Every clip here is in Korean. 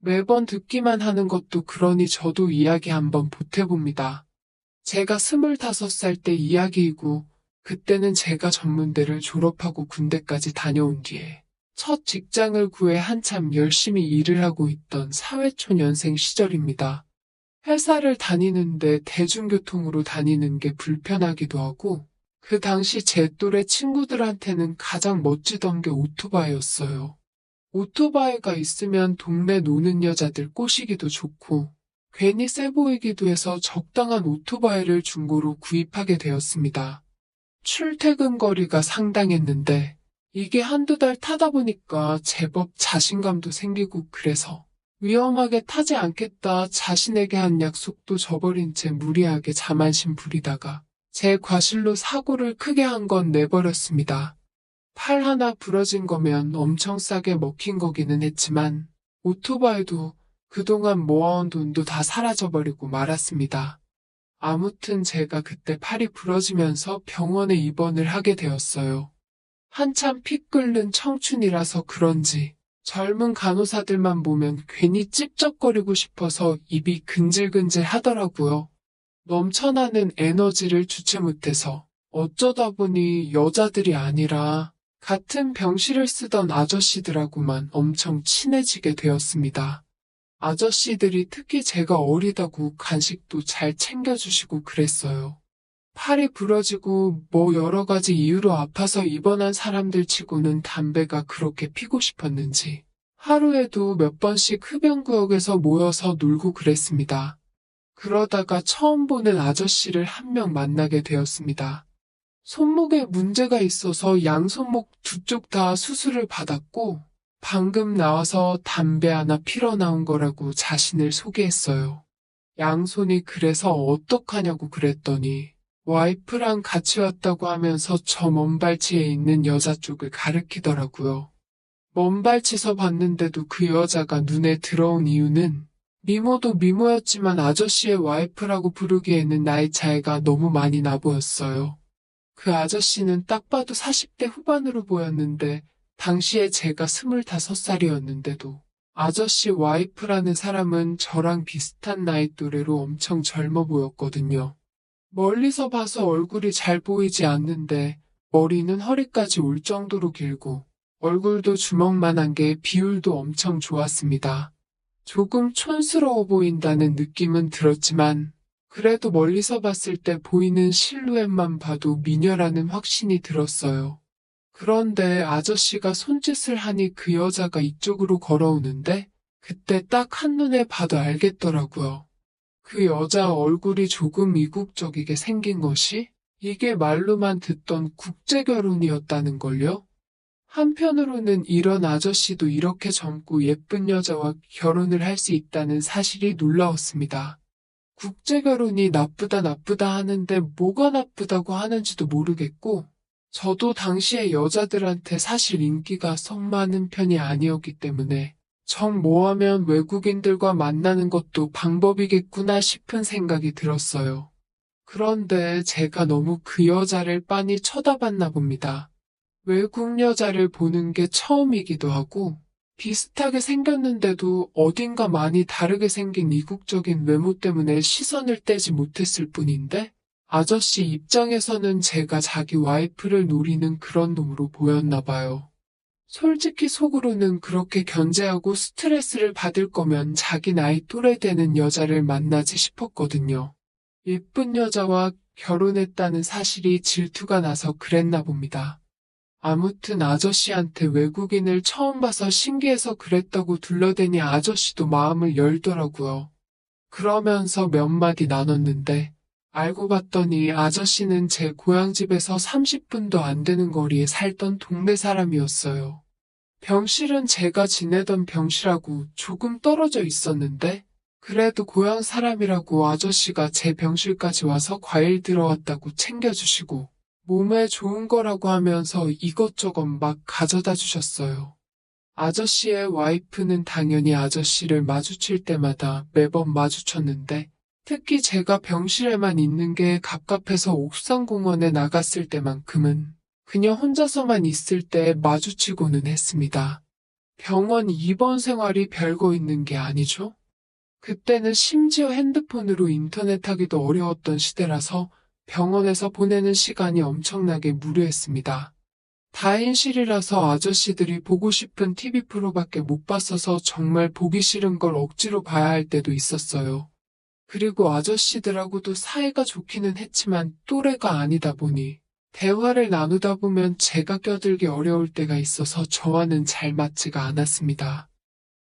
매번 듣기만 하는 것도 그러니 저도 이야기 한번 보태봅니다. 제가 25살 때 이야기이고, 그때는 제가 전문대를 졸업하고 군대까지 다녀온 뒤에 첫 직장을 구해 한참 열심히 일을 하고 있던 사회초년생 시절입니다. 회사를 다니는데 대중교통으로 다니는 게 불편하기도 하고, 그 당시 제 또래 친구들한테는 가장 멋지던 게 오토바이였어요. 오토바이가 있으면 동네 노는 여자들 꼬시기도 좋고, 괜히 세 보이기도 해서 적당한 오토바이를 중고로 구입하게 되었습니다. 출퇴근 거리가 상당했는데, 이게 한두 달 타다 보니까 제법 자신감도 생기고 그래서 위험하게 타지 않겠다 자신에게 한 약속도 저버린 채 무리하게 자만심 부리다가 제 과실로 사고를 크게 한 건 내버렸습니다. 팔 하나 부러진 거면 엄청 싸게 먹힌 거기는 했지만 오토바이도 그동안 모아온 돈도 다 사라져버리고 말았습니다. 아무튼 제가 그때 팔이 부러지면서 병원에 입원을 하게 되었어요. 한참 피 끓는 청춘이라서 그런지 젊은 간호사들만 보면 괜히 찝쩍거리고 싶어서 입이 근질근질 하더라고요. 넘쳐나는 에너지를 주체 못해서 어쩌다 보니 여자들이 아니라 같은 병실을 쓰던 아저씨들하고만 엄청 친해지게 되었습니다. 아저씨들이 특히 제가 어리다고 간식도 잘 챙겨주시고 그랬어요. 팔이 부러지고 뭐 여러 가지 이유로 아파서 입원한 사람들 치고는 담배가 그렇게 피고 싶었는지 하루에도 몇 번씩 흡연구역에서 모여서 놀고 그랬습니다. 그러다가 처음 보는 아저씨를 한 명 만나게 되었습니다. 손목에 문제가 있어서 양손목 두 쪽 다 수술을 받았고 방금 나와서 담배 하나 피러 나온 거라고 자신을 소개했어요. 양손이 그래서 어떡하냐고 그랬더니 와이프랑 같이 왔다고 하면서 저 먼발치에 있는 여자 쪽을 가리키더라고요. 먼발치서 봤는데도 그 여자가 눈에 들어온 이유는 미모도 미모였지만 아저씨의 와이프라고 부르기에는 나이 차이가 너무 많이 나 보였어요. 그 아저씨는 딱 봐도 40대 후반으로 보였는데 당시에 제가 25살이었는데도 아저씨 와이프라는 사람은 저랑 비슷한 나이 또래로 엄청 젊어 보였거든요. 멀리서 봐서 얼굴이 잘 보이지 않는데 머리는 허리까지 올 정도로 길고 얼굴도 주먹만한 게 비율도 엄청 좋았습니다. 조금 촌스러워 보인다는 느낌은 들었지만 그래도 멀리서 봤을 때 보이는 실루엣만 봐도 미녀라는 확신이 들었어요. 그런데 아저씨가 손짓을 하니 그 여자가 이쪽으로 걸어오는데 그때 딱 한눈에 봐도 알겠더라고요. 그 여자 얼굴이 조금 이국적이게 생긴 것이 이게 말로만 듣던 국제결혼이었다는 걸요. 한편으로는 이런 아저씨도 이렇게 젊고 예쁜 여자와 결혼을 할 수 있다는 사실이 놀라웠습니다. 국제결혼이 나쁘다 하는데 뭐가 나쁘다고 하는지도 모르겠고 저도 당시에 여자들한테 사실 인기가 썩 많은 편이 아니었기 때문에 정 뭐하면 외국인들과 만나는 것도 방법이겠구나 싶은 생각이 들었어요. 그런데 제가 너무 그 여자를 빤히 쳐다봤나 봅니다. 외국 여자를 보는 게 처음이기도 하고 비슷하게 생겼는데도 어딘가 많이 다르게 생긴 이국적인 외모 때문에 시선을 떼지 못했을 뿐인데 아저씨 입장에서는 제가 자기 와이프를 노리는 그런 놈으로 보였나 봐요. 솔직히 속으로는 그렇게 견제하고 스트레스를 받을 거면 자기 나이 또래 되는 여자를 만나지 싶었거든요. 예쁜 여자와 결혼했다는 사실이 질투가 나서 그랬나 봅니다. 아무튼 아저씨한테 외국인을 처음 봐서 신기해서 그랬다고 둘러대니 아저씨도 마음을 열더라고요. 그러면서 몇 마디 나눴는데 알고 봤더니 아저씨는 제 고향집에서 30분도 안 되는 거리에 살던 동네 사람이었어요. 병실은 제가 지내던 병실하고 조금 떨어져 있었는데 그래도 고향 사람이라고 아저씨가 제 병실까지 와서 과일 들어왔다고 챙겨주시고 몸에 좋은 거라고 하면서 이것저것 막 가져다 주셨어요. 아저씨의 와이프는 당연히 아저씨를 마주칠 때마다 매번 마주쳤는데 특히 제가 병실에만 있는 게 갑갑해서 옥상공원에 나갔을 때만큼은 그냥 혼자서만 있을 때 마주치고는 했습니다. 병원 입원 생활이 별거 있는 게 아니죠? 그때는 심지어 핸드폰으로 인터넷 하기도 어려웠던 시대라서 병원에서 보내는 시간이 엄청나게 무료했습니다. 다인실이라서 아저씨들이 보고 싶은 TV 프로밖에 못 봤어서 정말 보기 싫은 걸 억지로 봐야 할 때도 있었어요. 그리고 아저씨들하고도 사이가 좋기는 했지만 또래가 아니다 보니 대화를 나누다 보면 제가 껴들기 어려울 때가 있어서 저와는 잘 맞지가 않았습니다.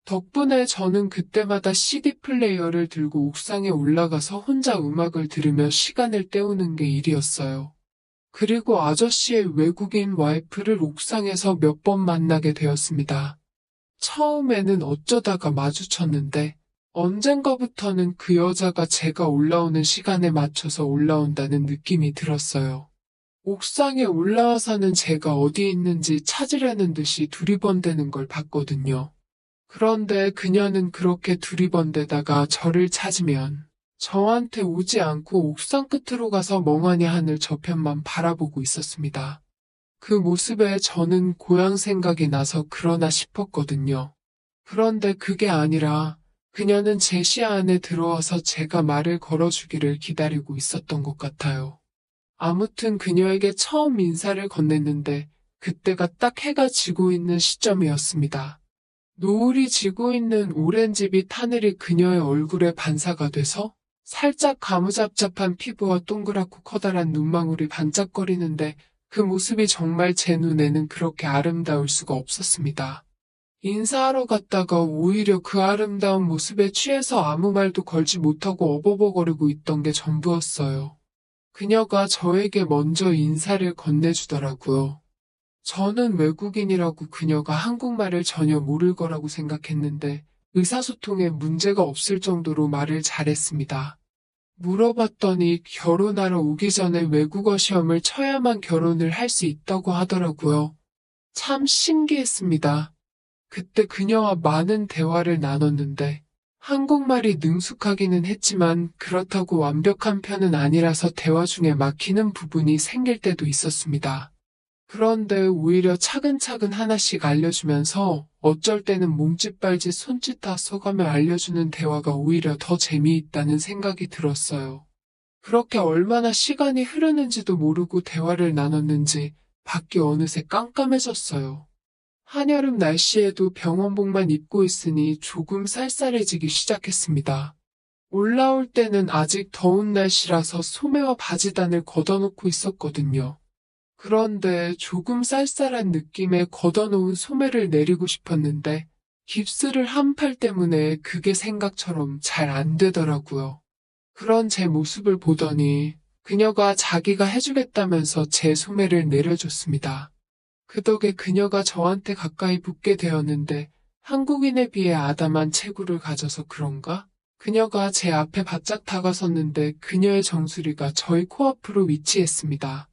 덕분에 저는 그때마다 CD 플레이어를 들고 옥상에 올라가서 혼자 음악을 들으며 시간을 때우는 게 일이었어요. 그리고 아저씨의 외국인 와이프를 옥상에서 몇 번 만나게 되었습니다. 처음에는 어쩌다가 마주쳤는데 언젠가부터는 그 여자가 제가 올라오는 시간에 맞춰서 올라온다는 느낌이 들었어요. 옥상에 올라와서는 제가 어디 있는지 찾으려는 듯이 두리번대는 걸 봤거든요. 그런데 그녀는 그렇게 두리번대다가 저를 찾으면 저한테 오지 않고 옥상 끝으로 가서 멍하니 하늘 저편만 바라보고 있었습니다. 그 모습에 저는 고향 생각이 나서 그러나 싶었거든요. 그런데 그게 아니라 그녀는 제 시야 안에 들어와서 제가 말을 걸어주기를 기다리고 있었던 것 같아요. 아무튼 그녀에게 처음 인사를 건넸는데 그때가 딱 해가 지고 있는 시점이었습니다. 노을이 지고 있는 오렌지빛 하늘이 그녀의 얼굴에 반사가 돼서 살짝 가무잡잡한 피부와 동그랗고 커다란 눈망울이 반짝거리는데 그 모습이 정말 제 눈에는 그렇게 아름다울 수가 없었습니다. 인사하러 갔다가 오히려 그 아름다운 모습에 취해서 아무 말도 걸지 못하고 어버버거리고 있던 게 전부였어요. 그녀가 저에게 먼저 인사를 건네주더라고요. 저는 외국인이라고 그녀가 한국말을 전혀 모를 거라고 생각했는데 의사소통에 문제가 없을 정도로 말을 잘했습니다. 물어봤더니 결혼하러 오기 전에 외국어 시험을 쳐야만 결혼을 할 수 있다고 하더라고요. 참 신기했습니다. 그때 그녀와 많은 대화를 나눴는데 한국말이 능숙하기는 했지만 그렇다고 완벽한 편은 아니라서 대화 중에 막히는 부분이 생길 때도 있었습니다. 그런데 오히려 차근차근 하나씩 알려주면서 어쩔 때는 몸짓발짓 손짓 다 써가며 알려주는 대화가 오히려 더 재미있다는 생각이 들었어요. 그렇게 얼마나 시간이 흐르는지도 모르고 대화를 나눴는지 밖이 어느새 깜깜해졌어요. 한여름 날씨에도 병원복만 입고 있으니 조금 쌀쌀해지기 시작했습니다. 올라올 때는 아직 더운 날씨라서 소매와 바지단을 걷어놓고 있었거든요. 그런데 조금 쌀쌀한 느낌에 걷어놓은 소매를 내리고 싶었는데 깁스를 한 팔 때문에 그게 생각처럼 잘 안 되더라고요. 그런 제 모습을 보더니 그녀가 자기가 해주겠다면서 제 소매를 내려줬습니다. 그 덕에 그녀가 저한테 가까이 붙게 되었는데 한국인에 비해 아담한 체구를 가져서 그런가? 그녀가 제 앞에 바짝 다가섰는데 그녀의 정수리가 저희 코앞으로 위치했습니다.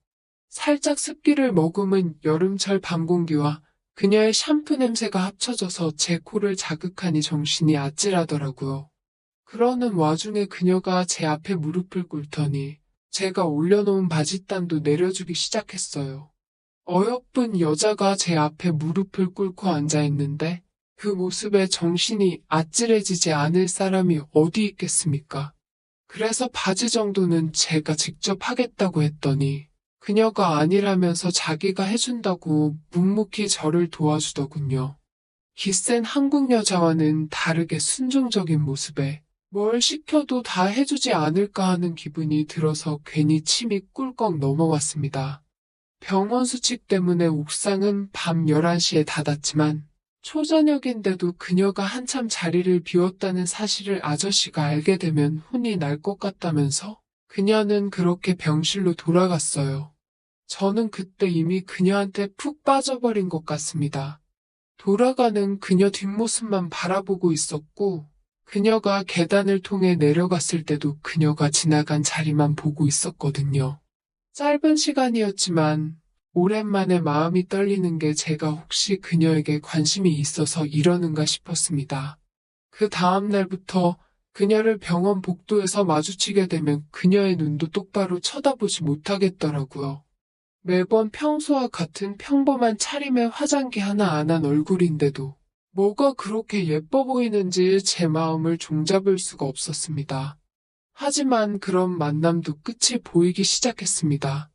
살짝 습기를 머금은 여름철 밤 공기와 그녀의 샴푸 냄새가 합쳐져서 제 코를 자극하니 정신이 아찔하더라고요. 그러는 와중에 그녀가 제 앞에 무릎을 꿇더니 제가 올려놓은 바짓단도 내려주기 시작했어요. 어여쁜 여자가 제 앞에 무릎을 꿇고 앉아있는데 그 모습에 정신이 아찔해지지 않을 사람이 어디 있겠습니까? 그래서 바지 정도는 제가 직접 하겠다고 했더니 그녀가 아니라면서 자기가 해준다고 묵묵히 저를 도와주더군요. 기센 한국 여자와는 다르게 순종적인 모습에 뭘 시켜도 다 해주지 않을까 하는 기분이 들어서 괜히 침이 꿀꺽 넘어왔습니다. 병원 수칙 때문에 옥상은 밤 11시에 닫았지만 초저녁인데도 그녀가 한참 자리를 비웠다는 사실을 아저씨가 알게 되면 혼이 날 것 같다면서 그녀는 그렇게 병실로 돌아갔어요. 저는 그때 이미 그녀한테 푹 빠져버린 것 같습니다. 돌아가는 그녀 뒷모습만 바라보고 있었고 그녀가 계단을 통해 내려갔을 때도 그녀가 지나간 자리만 보고 있었거든요. 짧은 시간이었지만 오랜만에 마음이 떨리는 게 제가 혹시 그녀에게 관심이 있어서 이러는가 싶었습니다. 그 다음 날부터 그녀를 병원 복도에서 마주치게 되면 그녀의 눈도 똑바로 쳐다보지 못하겠더라고요. 매번 평소와 같은 평범한 차림에 화장기 하나 안 한 얼굴인데도 뭐가 그렇게 예뻐 보이는지 제 마음을 종잡을 수가 없었습니다. 하지만 그런 만남도 끝이 보이기 시작했습니다.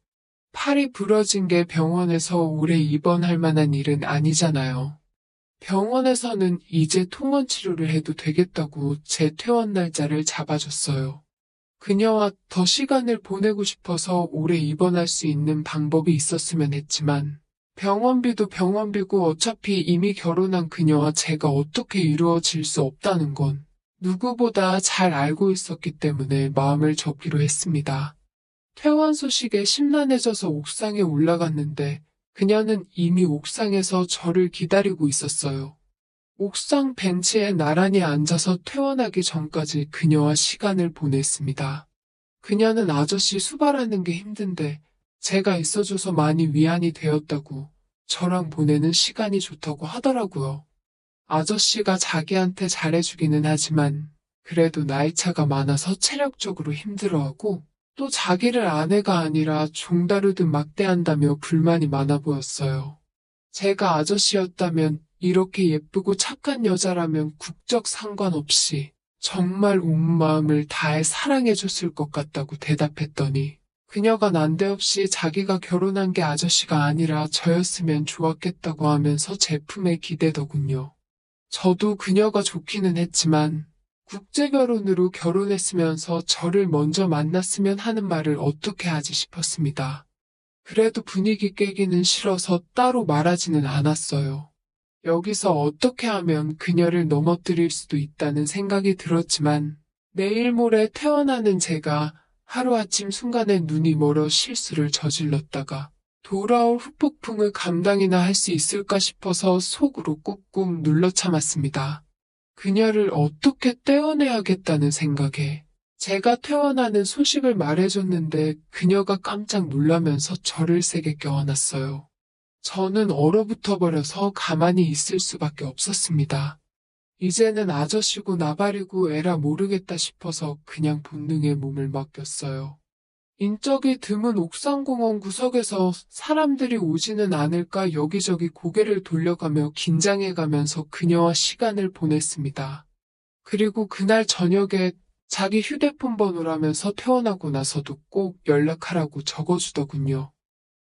팔이 부러진 게 병원에서 오래 입원할 만한 일은 아니잖아요. 병원에서는 이제 통원 치료를 해도 되겠다고 제 퇴원 날짜를 잡아줬어요. 그녀와 더 시간을 보내고 싶어서 오래 입원할 수 있는 방법이 있었으면 했지만 병원비도 병원비고 어차피 이미 결혼한 그녀와 제가 어떻게 이루어질 수 없다는 건 누구보다 잘 알고 있었기 때문에 마음을 접기로 했습니다. 퇴원 소식에 심란해져서 옥상에 올라갔는데 그녀는 이미 옥상에서 저를 기다리고 있었어요. 옥상 벤치에 나란히 앉아서 퇴원하기 전까지 그녀와 시간을 보냈습니다. 그녀는 아저씨 수발하는 게 힘든데 제가 있어줘서 많이 위안이 되었다고 저랑 보내는 시간이 좋다고 하더라고요. 아저씨가 자기한테 잘해주기는 하지만 그래도 나이 차가 많아서 체력적으로 힘들어하고 또 자기를 아내가 아니라 종다루듯 막대한다며 불만이 많아 보였어요. 제가 아저씨였다면 이렇게 예쁘고 착한 여자라면 국적 상관없이 정말 온 마음을 다해 사랑해줬을 것 같다고 대답했더니 그녀가 난데없이 자기가 결혼한 게 아저씨가 아니라 저였으면 좋았겠다고 하면서 제 품에 기대더군요. 저도 그녀가 좋기는 했지만 국제결혼으로 결혼했으면서 저를 먼저 만났으면 하는 말을 어떻게 하지 싶었습니다. 그래도 분위기 깨기는 싫어서 따로 말하지는 않았어요. 여기서 어떻게 하면 그녀를 넘어뜨릴 수도 있다는 생각이 들었지만 내일 모레 퇴원하는 제가 하루아침 순간에 눈이 멀어 실수를 저질렀다가 돌아올 후폭풍을 감당이나 할 수 있을까 싶어서 속으로 꾹꾹 눌러 참았습니다. 그녀를 어떻게 떼어내야겠다는 생각에 제가 퇴원하는 소식을 말해줬는데 그녀가 깜짝 놀라면서 저를 세게 껴안았어요. 저는 얼어붙어 버려서 가만히 있을 수밖에 없었습니다. 이제는 아저씨고 나발이고 에라 모르겠다 싶어서 그냥 본능에 몸을 맡겼어요. 인적이 드문 옥상공원 구석에서 사람들이 오지는 않을까 여기저기 고개를 돌려가며 긴장해가면서 그녀와 시간을 보냈습니다. 그리고 그날 저녁에 자기 휴대폰 번호라면서 퇴원하고 나서도 꼭 연락하라고 적어주더군요.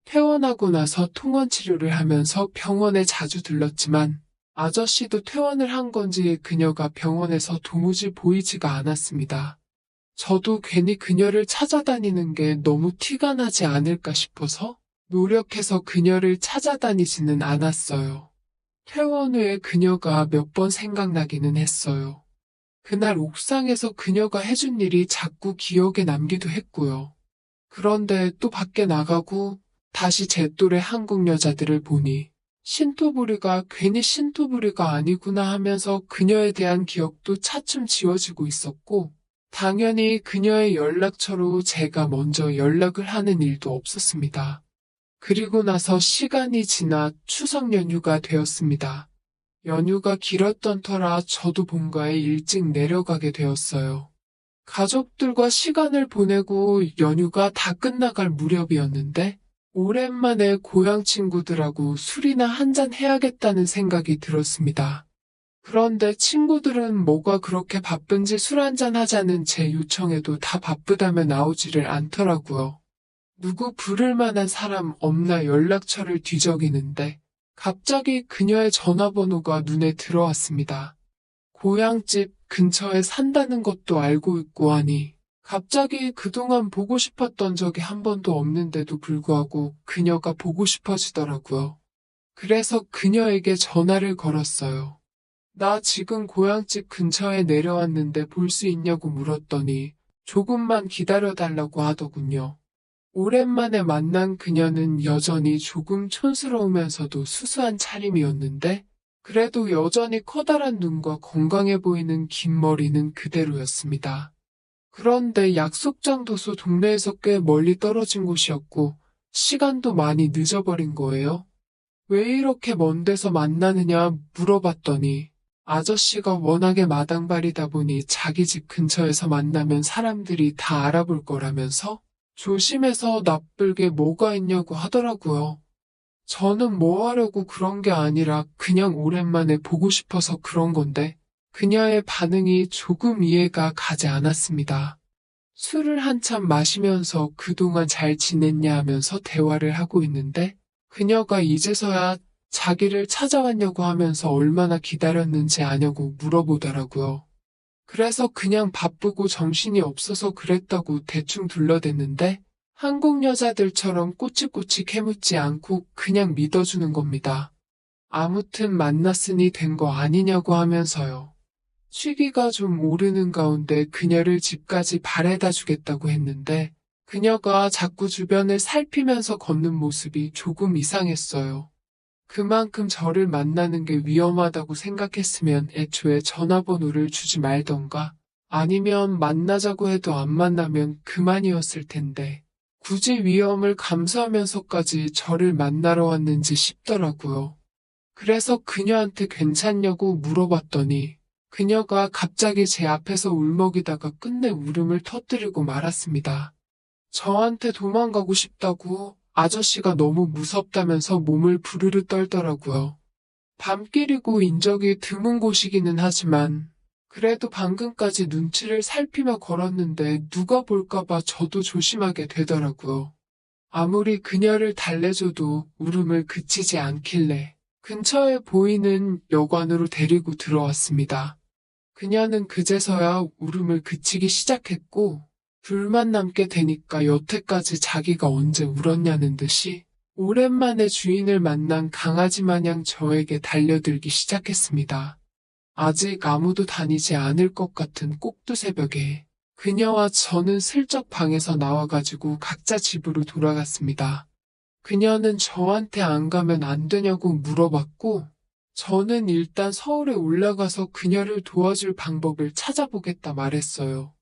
퇴원하고 나서 통원 치료를 하면서 병원에 자주 들렀지만 아저씨도 퇴원을 한 건지 그녀가 병원에서 도무지 보이지가 않았습니다. 저도 괜히 그녀를 찾아다니는 게 너무 티가 나지 않을까 싶어서 노력해서 그녀를 찾아다니지는 않았어요. 퇴원 후에 그녀가 몇 번 생각나기는 했어요. 그날 옥상에서 그녀가 해준 일이 자꾸 기억에 남기도 했고요. 그런데 또 밖에 나가고 다시 제 또래 한국 여자들을 보니 신토부리가 괜히 신토부리가 아니구나 하면서 그녀에 대한 기억도 차츰 지워지고 있었고 당연히 그녀의 연락처로 제가 먼저 연락을 하는 일도 없었습니다. 그리고 나서 시간이 지나 추석 연휴가 되었습니다. 연휴가 길었던 터라 저도 본가에 일찍 내려가게 되었어요. 가족들과 시간을 보내고 연휴가 다 끝나갈 무렵이었는데 오랜만에 고향 친구들하고 술이나 한잔 해야겠다는 생각이 들었습니다. 그런데 친구들은 뭐가 그렇게 바쁜지 술 한잔 하자는 제 요청에도 다 바쁘다며 나오지를 않더라고요. 누구 부를 만한 사람 없나 연락처를 뒤적이는데 갑자기 그녀의 전화번호가 눈에 들어왔습니다. 고향집 근처에 산다는 것도 알고 있고 하니 갑자기 그동안 보고 싶었던 적이 한 번도 없는데도 불구하고 그녀가 보고 싶어지더라고요. 그래서 그녀에게 전화를 걸었어요. 나 지금 고향집 근처에 내려왔는데 볼 수 있냐고 물었더니 조금만 기다려달라고 하더군요. 오랜만에 만난 그녀는 여전히 조금 촌스러우면서도 수수한 차림이었는데 그래도 여전히 커다란 눈과 건강해 보이는 긴 머리는 그대로였습니다. 그런데 약속 장소도 동네에서 꽤 멀리 떨어진 곳이었고 시간도 많이 늦어버린 거예요. 왜 이렇게 먼 데서 만나느냐 물어봤더니 아저씨가 워낙에 마당발이다 보니 자기 집 근처에서 만나면 사람들이 다 알아볼 거라면서 조심해서 나쁠 게 뭐가 있냐고 하더라고요. 저는 뭐 하려고 그런 게 아니라 그냥 오랜만에 보고 싶어서 그런 건데 그녀의 반응이 조금 이해가 가지 않았습니다. 술을 한참 마시면서 그동안 잘 지냈냐 하면서 대화를 하고 있는데 그녀가 이제서야 자기를 찾아왔냐고 하면서 얼마나 기다렸는지 아냐고 물어보더라고요. 그래서 그냥 바쁘고 정신이 없어서 그랬다고 대충 둘러댔는데 한국 여자들처럼 꼬치꼬치 캐묻지 않고 그냥 믿어주는 겁니다. 아무튼 만났으니 된 거 아니냐고 하면서요. 취기가 좀 오르는 가운데 그녀를 집까지 바래다 주겠다고 했는데 그녀가 자꾸 주변을 살피면서 걷는 모습이 조금 이상했어요. 그만큼 저를 만나는 게 위험하다고 생각했으면 애초에 전화번호를 주지 말던가 아니면 만나자고 해도 안 만나면 그만이었을 텐데 굳이 위험을 감수하면서까지 저를 만나러 왔는지 싶더라고요. 그래서 그녀한테 괜찮냐고 물어봤더니 그녀가 갑자기 제 앞에서 울먹이다가 끝내 울음을 터뜨리고 말았습니다. 저한테 도망가고 싶다고 아저씨가 너무 무섭다면서 몸을 부르르 떨더라고요. 밤길이고 인적이 드문 곳이기는 하지만 그래도 방금까지 눈치를 살피며 걸었는데 누가 볼까봐 저도 조심하게 되더라고요. 아무리 그녀를 달래줘도 울음을 그치지 않길래 근처에 보이는 여관으로 데리고 들어왔습니다. 그녀는 그제서야 울음을 그치기 시작했고 둘만 남게 되니까 여태까지 자기가 언제 울었냐는 듯이 오랜만에 주인을 만난 강아지 마냥 저에게 달려들기 시작했습니다. 아직 아무도 다니지 않을 것 같은 꼭두새벽에 그녀와 저는 슬쩍 방에서 나와가지고 각자 집으로 돌아갔습니다. 그녀는 저한테 안 가면 안 되냐고 물어봤고 저는 일단 서울에 올라가서 그녀를 도와줄 방법을 찾아보겠다 말했어요.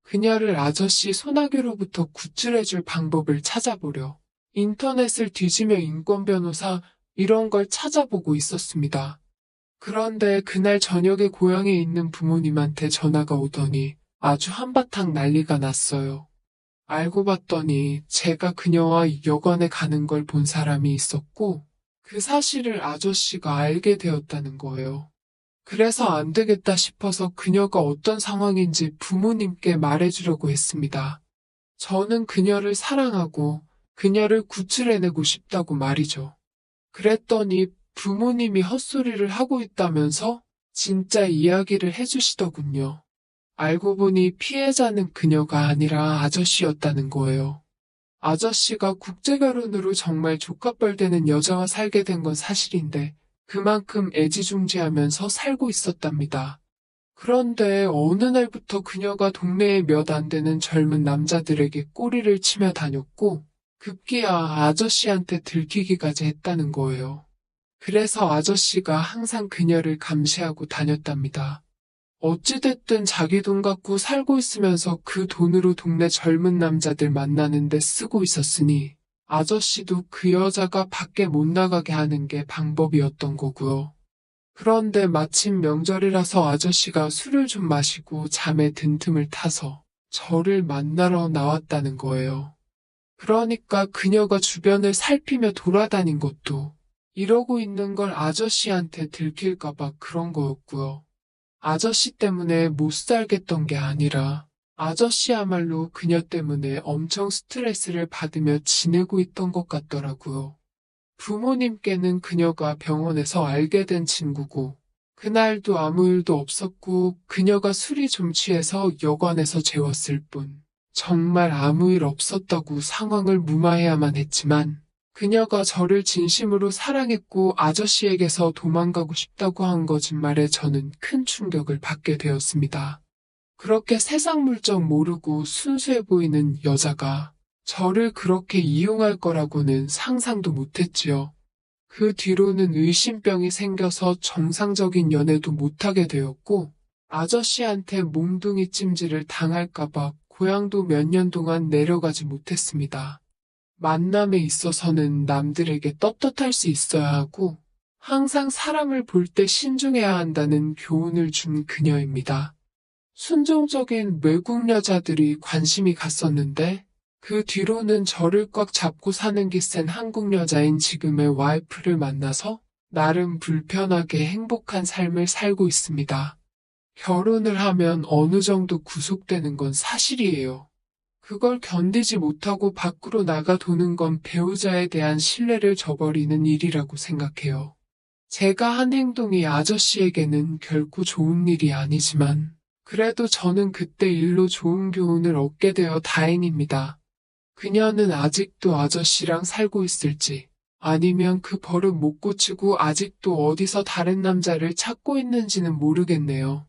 그녀를 아저씨 소나기로부터 구출해줄 방법을 찾아보려 인터넷을 뒤지며 인권 변호사 이런 걸 찾아보고 있었습니다. 그런데 그날 저녁에 고향에 있는 부모님한테 전화가 오더니 아주 한바탕 난리가 났어요. 알고 봤더니 제가 그녀와 여관에 가는 걸 본 사람이 있었고 그 사실을 아저씨가 알게 되었다는 거예요. 그래서 안 되겠다 싶어서 그녀가 어떤 상황인지 부모님께 말해주려고 했습니다. 저는 그녀를 사랑하고 그녀를 구출해내고 싶다고 말이죠. 그랬더니 부모님이 헛소리를 하고 있다면서 진짜 이야기를 해주시더군요. 알고 보니 피해자는 그녀가 아니라 아저씨였다는 거예요. 아저씨가 국제결혼으로 정말 족갑벌 되는 여자와 살게 된 건 사실인데 그만큼 애지중지하면서 살고 있었답니다. 그런데 어느 날부터 그녀가 동네에 몇 안 되는 젊은 남자들에게 꼬리를 치며 다녔고 급기야 아저씨한테 들키기까지 했다는 거예요. 그래서 아저씨가 항상 그녀를 감시하고 다녔답니다. 어찌됐든 자기 돈 갖고 살고 있으면서 그 돈으로 동네 젊은 남자들 만나는데 쓰고 있었으니 아저씨도 그 여자가 밖에 못 나가게 하는 게 방법이었던 거고요. 그런데 마침 명절이라서 아저씨가 술을 좀 마시고 잠에 든 틈을 타서 저를 만나러 나왔다는 거예요. 그러니까 그녀가 주변을 살피며 돌아다닌 것도 이러고 있는 걸 아저씨한테 들킬까봐 그런 거였고요. 아저씨 때문에 못 살겠던 게 아니라 아저씨야말로 그녀 때문에 엄청 스트레스를 받으며 지내고 있던 것 같더라고요. 부모님께는 그녀가 병원에서 알게 된 친구고 그날도 아무 일도 없었고 그녀가 술이 좀 취해서 여관에서 재웠을 뿐 정말 아무 일 없었다고 상황을 무마해야만 했지만 그녀가 저를 진심으로 사랑했고 아저씨에게서 도망가고 싶다고 한 거짓말에 저는 큰 충격을 받게 되었습니다. 그렇게 세상 물정 모르고 순수해 보이는 여자가 저를 그렇게 이용할 거라고는 상상도 못했지요. 그 뒤로는 의심병이 생겨서 정상적인 연애도 못하게 되었고 아저씨한테 몽둥이 찜질을 당할까봐 고향도 몇 년 동안 내려가지 못했습니다. 만남에 있어서는 남들에게 떳떳할 수 있어야 하고 항상 사람을 볼 때 신중해야 한다는 교훈을 준 그녀입니다. 순종적인 외국 여자들이 관심이 갔었는데 그 뒤로는 저를 꽉 잡고 사는 기 센 한국 여자인 지금의 와이프를 만나서 나름 불편하게 행복한 삶을 살고 있습니다. 결혼을 하면 어느 정도 구속되는 건 사실이에요. 그걸 견디지 못하고 밖으로 나가 도는 건 배우자에 대한 신뢰를 저버리는 일이라고 생각해요. 제가 한 행동이 아저씨에게는 결코 좋은 일이 아니지만, 그래도 저는 그때 일로 좋은 교훈을 얻게 되어 다행입니다. 그녀는 아직도 아저씨랑 살고 있을지, 아니면 그 버릇 못 고치고 아직도 어디서 다른 남자를 찾고 있는지는 모르겠네요.